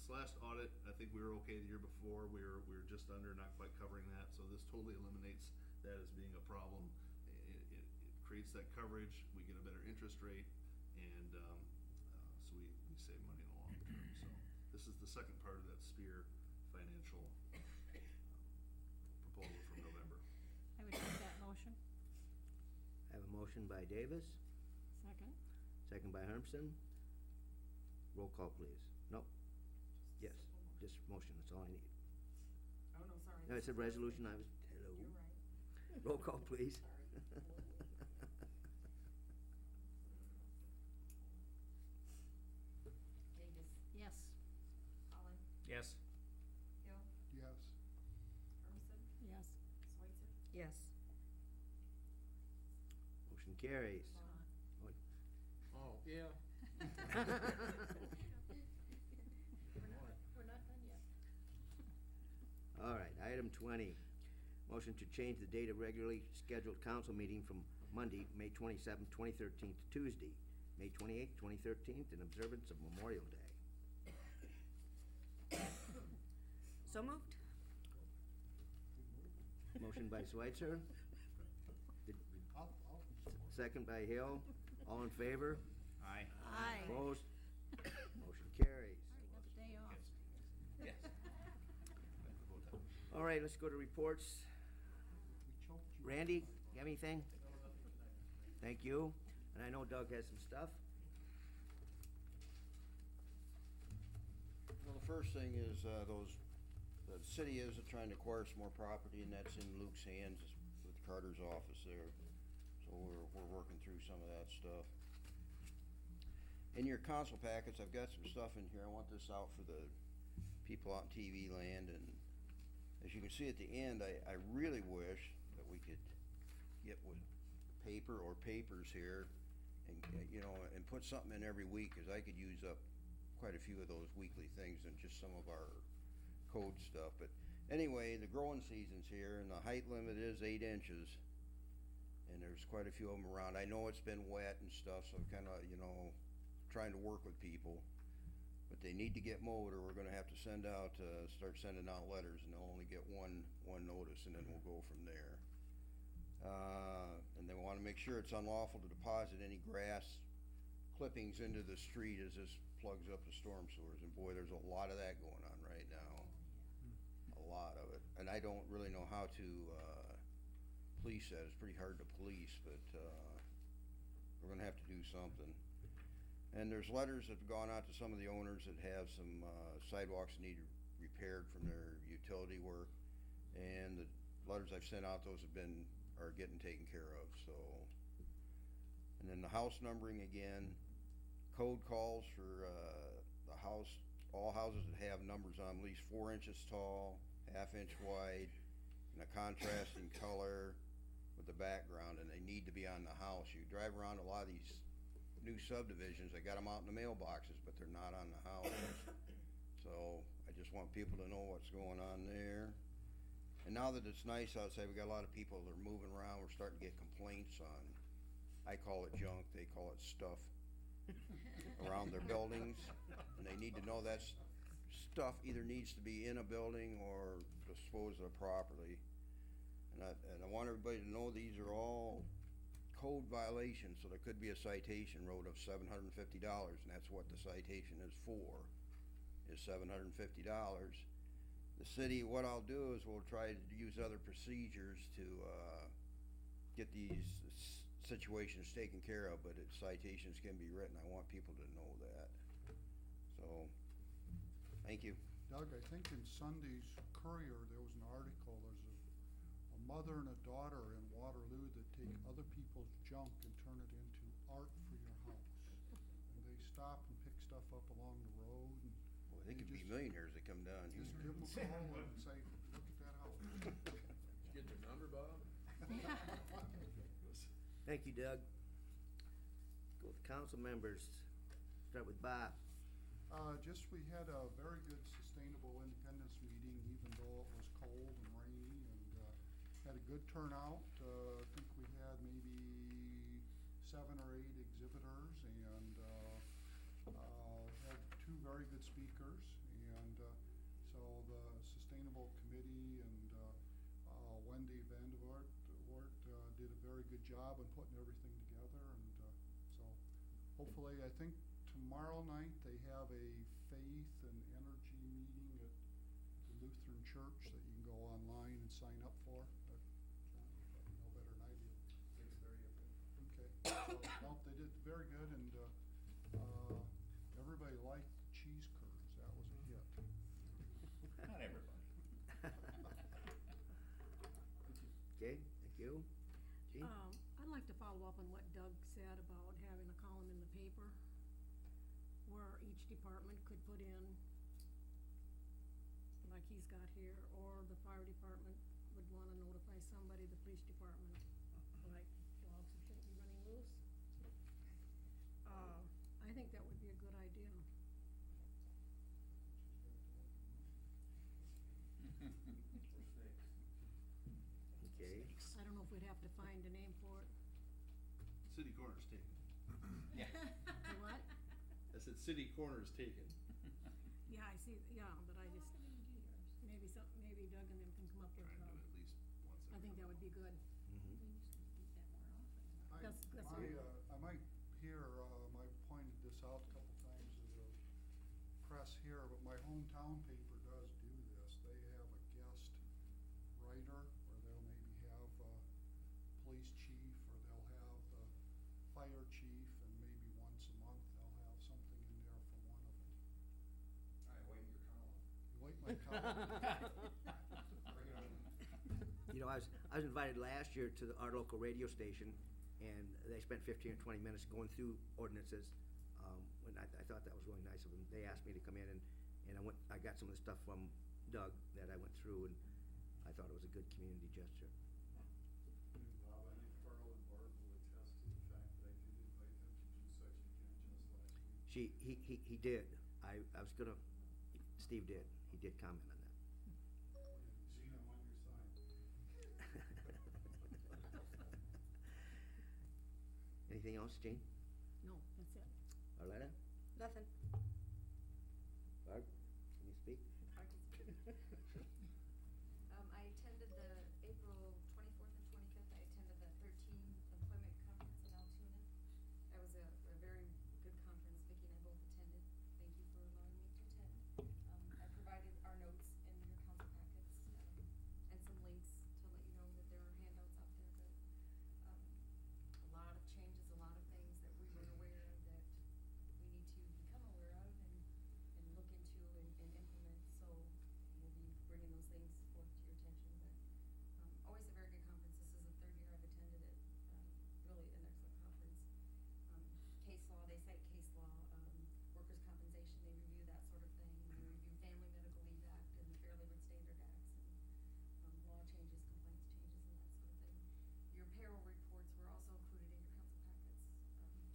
this last audit, I think we were okay the year before. We were just under, not quite covering that. So this totally eliminates that as being a problem. It creates that coverage. We get a better interest rate, and so we save money in the long term. So this is the second part of that SPEAR financial proposal from November. I would make that motion. I have a motion by Davis, Second. second by Hermson. Roll call, please. No? Yes, just motion, that's all I need. Oh, no, sorry. No, it's a resolution, I was, hello. You're right. Roll call, please. Sorry. Davis, Yes. Holland, Yes. Hill, Yes. Hermson, Yes. Switzer, Yes. Motion carries. Vaughn. Oh, yeah. We're not done yet. All right, item 20, motion to change the date of regularly scheduled council meeting from Monday, May 27, 2013 to Tuesday, May 28, 2013, in observance of Memorial Day. So moved? Motion by Switzer, I'll second by Hill. All in favor? Aye. Aye. Opposed? Motion carries. Already got the day off. Yes. All right, let's go to reports. we choked you. Randy, you have anything? Thank you. And I know Doug has some stuff. Well, the first thing is, the city is trying to acquire some more property, and that's in Luke's hands with Carter's office there. So we're working through some of that stuff. In your council packets, I've got some stuff in here. I want this out for the people out in TV land, and as you can see at the end, I really wish that we could get with paper or papers here and, you know, and put something in every week, because I could use up quite a few of those weekly things and just some of our code stuff. But anyway, the growing season's here, and the height limit is 8 inches, and there's quite a few of them around. I know it's been wet and stuff, so I'm kind of, you know, trying to work with people, but they need to get mowed, or we're gonna have to start sending out letters, and they'll only get one notice, and then we'll go from there. And they wanna make sure it's unlawful to deposit any grass clippings into the street as this plugs up the storm sewers, and boy, there's a lot of that going on right now. A lot of it, and I don't really know how to, police that. It's pretty hard to police, but, we're gonna have to do something. And there's letters that have gone out to some of the owners that have some sidewalks that need repaired from their utility work. And the letters I've sent out, those are getting taken care of, so. And then the house numbering again, code calls for the house, all houses that have numbers on them, at least 4 inches tall, 1/2 inch wide, and a contrasting color with the background, and they need to be on the house. You drive around a lot of these new subdivisions, they got them out in the mailboxes, but they're not on the houses. So I just want people to know what's going on there. And now that it's nice outside, we got a lot of people that are moving around. We're starting to get complaints on, I call it junk, they call it stuff, around their buildings. And they need to know that stuff either needs to be in a building or disposed of properly. And I want everybody to know these are all code violations, so there could be a citation wrote of $750, and that's what the citation is for, is $750. The city, what I'll do is we'll try to use other procedures to get these situations taken care of, but citations can be written. I want people to know that. So, thank you. Doug, I think in Sunday's Courier, there was an article, there's a mother and a daughter in Waterloo that take other people's junk and turn it into art for your house. And they stop and pick stuff up along the road, and Boy, they could be just- millionaires that come down here. just give them a call and say, look at that house. Did you get their number, Bob? Thank you, Doug. Go with council members. Start with Bob. Just, we had a very good Sustainable Independence meeting, even though it was cold and rainy, and had a good turnout. I think we had maybe 7 or 8 exhibitors, and had 2 very good speakers, and So the Sustainable Committee and Wendy Vandevort did a very good job in putting everything together, and so hopefully, I think tomorrow night they have a faith and energy meeting at the Lutheran Church that you can go online and sign up for. John, you probably know better than I do. It's very effective. Okay, so, no, they did very good, and everybody liked the cheese curds. That was a hit. Not everybody. Okay, thank you. Jean? I'd like to follow up on what Doug said about having a column in the paper where each department could put in, like he's got here, or the fire department would wanna notify somebody, the police department, like dogs who shouldn't be running loose. I think that would be a good idea. Okay, I don't know if we'd have to find a name for it. City corner's taken. Yeah. The what? I said city corner's taken. Yeah, I see, yeah, but I just, maybe Doug and them can come up with, Try and do it at least once I think that would be good. mhm. That's all. I might hear, I pointed this out a couple times to the press here, but my hometown paper does do this. They have a guest writer where they'll maybe have police chief, or they'll have the fire chief, and maybe once a month they'll have something in there from one of them. I await your column. You wait my column. Bring it on. You know, I was invited last year to our local radio station, and they spent 15 or 20 minutes going through ordinances. When I thought that was really nice of them. They asked me to come in, and I got some of the stuff from Doug that I went through, and I thought it was a good community gesture. Bob, I think Carl and Barb will attest to the fact that I did invite them to do such an event just last week. He did. I was gonna, Steve did. He did comment on that. Gene, I'm on your side. Anything else, Jean? No, that's it. Arletta? Nothing. Barb? Can you speak? I attended the April 24th and 25th, I attended the 13 Employment Conference in Altoona. That was a very good conference. Vicki and I both attended. Thank you for allowing me to attend. I provided our notes in your council packets, and some links to let you know that there are handouts out there, but a lot of changes, a lot of things that we weren't aware of that we need to become aware of and look into and implement. So we'll be bringing those things forth to your attention, but always a very good conference. This is the third year I've attended it. Really an excellent conference. Case law, they cite case law, workers' compensation, they review that sort of thing. They review Family Medical Leave Act and the Fair Labor Standard Acts, and law changes, compliance changes, and that sort of thing. Your payroll reports were also included in your council packets, too.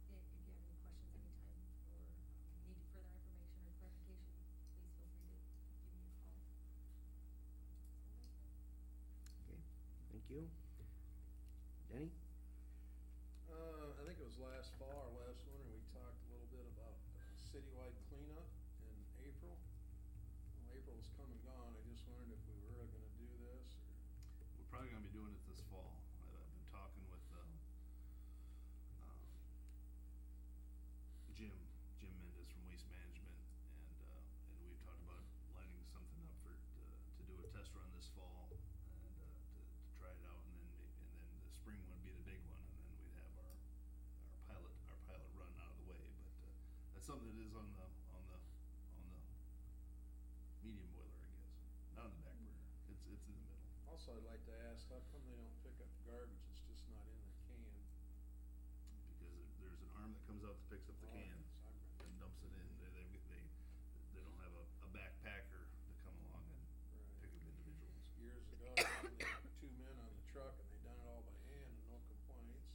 So if you have any questions anytime, or need further information or clarification, please feel free to give me a call. Okay, thank you. Denny? I think it was last fall or last winter, we talked a little bit about citywide cleanup in April. Well, April's come and gone, I just wondered if we were really gonna do this, or. We're probably gonna be doing it this fall. I've been talking with, Jim Mendez from Waste Management, and we've talked about lining something up to do a test run this fall, and, to try it out, and then the spring would be the big one, and then we'd have our pilot run out of the way, but, that's something that is on the medium boiler, I guess, not on the back burner. It's in the middle. Also, I'd like to ask, how come they don't pick up garbage, it's just not in the can? Because there's an arm that comes out that picks up the Oh, can so I'm- and dumps it in. They don't have a backpacker to come along and Right. pick up individuals. Years ago, they had 2 men on the truck and they done it all by hand and no complaints.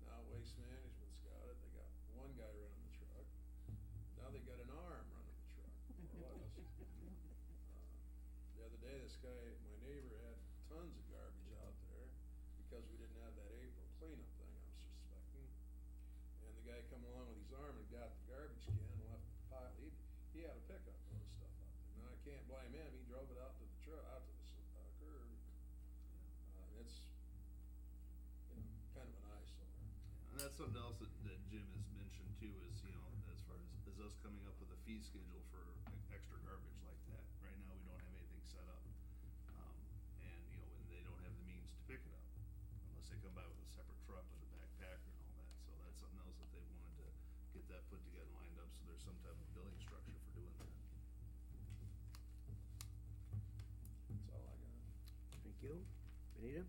Now Waste Management's got it, they got one guy running the truck. Now they got an arm running the truck, more or less. The other day, this guy, my neighbor, had tons of garbage out there because we didn't have that April cleanup thing, I'm suspecting. And the guy come along with his arm and got the garbage can and left the pile, he had to pick up all the stuff out there. Now I can't blame him, he drove it out to the curb. And it's, kind of an eyesore. And that's something else that Jim has mentioned too, is, as far as us coming up with a fee schedule for extra garbage like that. Right now, we don't have anything set up. And, and they don't have the means to pick it up unless they come by with a separate truck with a backpacker and all that. So that's something else that they wanted to get that put together and lined up, so there's some type of billing structure for doing that. That's all I got. Thank you. Benita?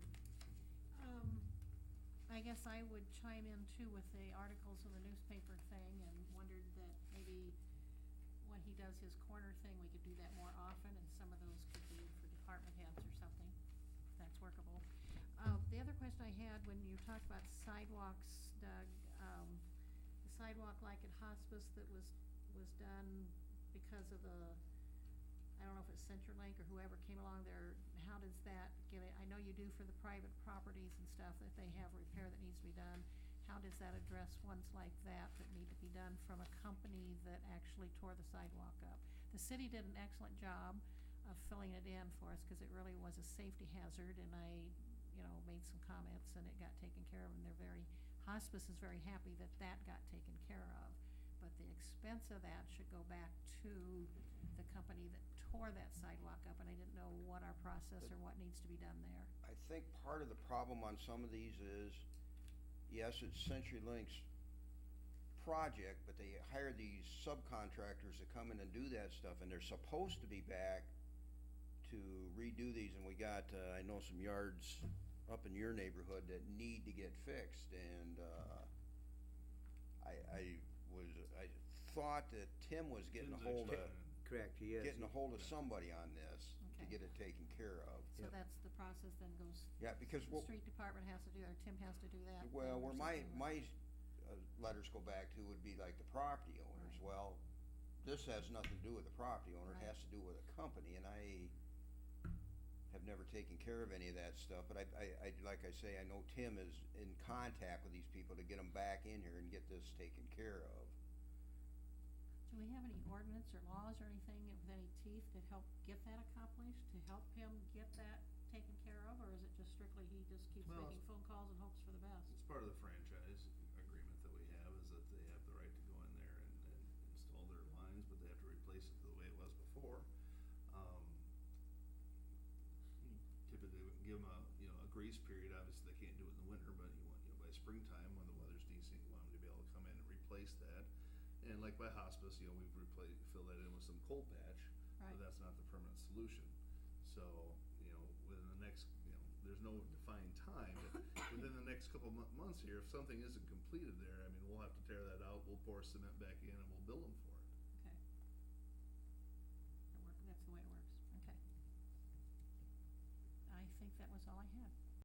I guess I would chime in too with the articles in the newspaper thing and wondered that maybe when he does his corner thing, we could do that more often, and some of those could be for department heads or something, if that's workable. The other question I had, when you talked about sidewalks, Doug, the sidewalk like at hospice that was done because of the, I don't know if it's CenturyLink or whoever came along there, how does that get it? I know you do for the private properties and stuff, that they have repair that needs to be done. How does that address ones like that need to be done from a company that actually tore the sidewalk up? The city did an excellent job of filling it in for us, cause it really was a safety hazard, and I, made some comments and it got taken care of, and hospice is very happy that that got taken care of. But the expense of that should go back to the company that tore that sidewalk up, and I didn't know what our process or what needs to be done there. I think part of the problem on some of these is, yes, it's CenturyLink's project, but they hire these subcontractors to come in and do that stuff, and they're supposed to be back to redo these, and we got, I know some yards up in your neighborhood that need to get fixed, and, I thought that Tim was getting a Tim's hold of, actually- Correct, he is. getting a hold of somebody on this to Okay. get it taken care of. So Yep. that's the process then goes, Yeah, because the what, street department has to do, or Tim has to do that? well, then, or where my something like- letters go back to would be like the property owners. Right. Well, this has nothing to do with the property owner, it Right. has to do with a company, and I have never taken care of any of that stuff, but I, like I say, I know Tim is in contact with these people to get them back in here and get this taken care of. Do we have any ordinance or laws or anything with any teeth that help get that accomplished, to help him get that taken care of, or is it just strictly he just keeps Well, making phone calls and hopes for the best? It's part of the franchise agreement that we have, is that they have the right to go in there and install their lines, but they have to replace it the way it was before. Typically, we can give them a grace period. Obviously, they can't do it in the winter, but by springtime, when the weather's decent, you want them to be able to come in and replace that. And like by hospice, we've filled that in with some cold patch, Right. but that's not the permanent solution. So, within the next, there's no defined time, but within the next couple months here, if something isn't completed there, we'll have to tear that out, we'll pour cement back in, and we'll bill them for it. Okay. That's the way it works, okay. I think that was all I had.